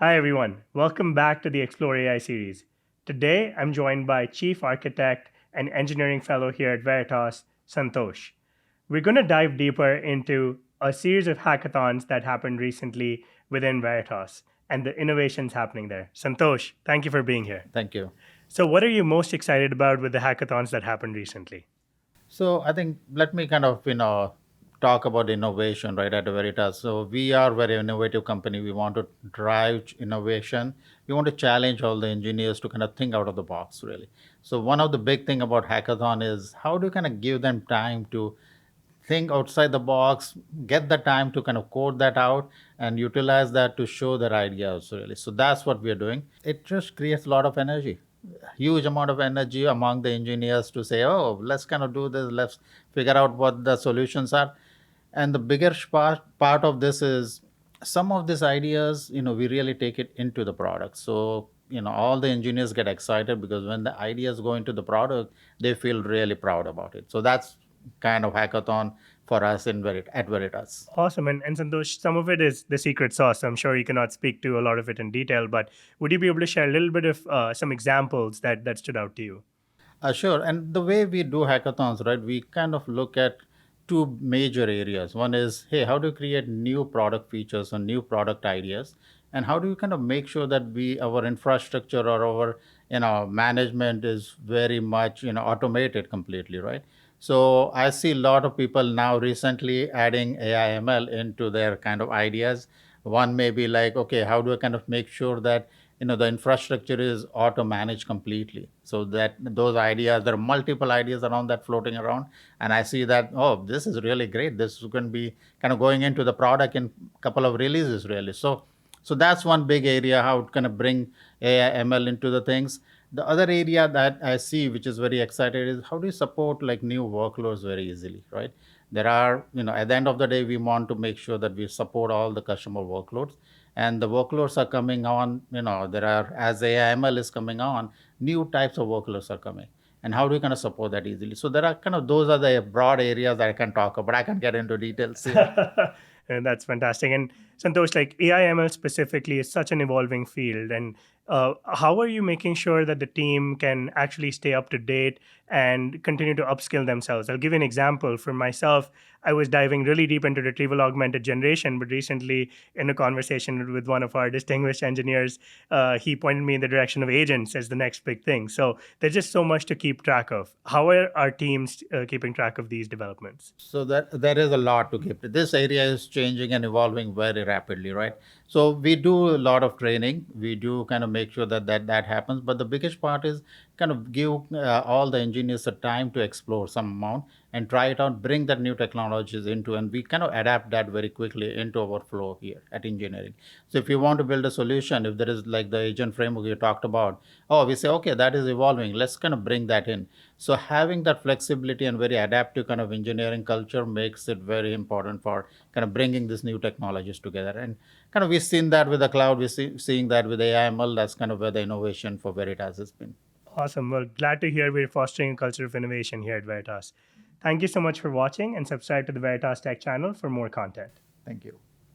Hi, everyone. Welcome back to the Explore AI series. Today, I'm joined by Chief Architect and Engineering Fellow here at Veritas, Santosh. We're going to dive deeper into a series of hackathons that happened recently within Veritas and the innovations happening there. Santosh, thank you for being here. Thank you. So, what are you most excited about with the hackathons that happened recently? So I think let me kind of talk about innovation right at Veritas. So we are very innovative company. We want to drive innovation. We want to challenge all the engineers to kind of think out of the box really. So one of the big thing about hackathon is how do you kind of give them time to think outside the box, get the time to kind of code that out and utilize that to show their ideas really. So that's what we are doing. It just creates a lot of energy, huge amount of energy among the engineers to say, oh, let's kind of do this, let's figure out what the solutions are. And the bigger part of this is some of these ideas, we really take it into the product. So all the engineers get excited because when the ideas go into the product, they feel really proud about it. So that's kind of hackathon for us at Veritas. Awesome. And Santosh, some of it is the secret sauce. I'm sure you cannot speak to a lot of it in detail, but would you be able to share a little bit of some examples that stood out to you? Sure. And the way we do hackathons, right, we kind of look at two major areas. One is, hey, how do you create new product features or new product ideas? And how do you kind of make sure that our infrastructure or our, management is very much, automated completely, right? So I see a lot of people now recently adding AI ML into their kind of ideas. One may be like, okay, how do I kind of make sure that the infrastructure is auto managed completely, so that those ideas, there are multiple ideas around that floating around, and I see that, oh, this is really great, this is going to be kind of going into the product in a couple of releases really. So that's one big area, how it kind of bring AI ML into the things. The other area that I see which is very excited is how do you support like new workloads very easily, right? There are, at the end of the day, we want to make sure that we support all the customer workloads, and the workloads are coming on. There are, as AIML is coming on, new types of workloads are coming, and how do we kind of support that easily? So there are kind of, those are the broad areas that I can talk about. I can get into details here. And that's fantastic. And Santosh, like AI/ML specifically is such an evolving field. And how are you making sure that the team can actually stay up to date and continue to upskill themselves? I'll give you an example. For myself, I was diving really deep into retrieval augmented generation, but recently in a conversation with one of our distinguished engineers, he pointed me in the direction of agents as the next big thing. So there's just so much to keep track of. How are our teams keeping track of these developments? So that there is a lot to keep. This area is changing and evolving very rapidly, right? So we do a lot of training. We do kind of make sure that happens. But the biggest part is kind of give all the engineers a time to explore some amount and try it out, bring that new technologies into, and we kind of adapt that very quickly into our flow here at engineering. So if you want to build a solution, if there is like the agent framework you talked about, oh, we say, okay, that is evolving. Let's kind of bring that in. So having that flexibility and very adaptive kind of engineering culture makes it very important for kind of bringing these new technologies together. And kind of we've seen that with the cloud, seeing that with AI/ML. That's kind of where the innovation for Veritas has been. Awesome. Well, glad to hear we're fostering a culture of innovation here at Veritas. Thank you so much for watching and subscribe to the Veritas Tech channel for more content. Thank you.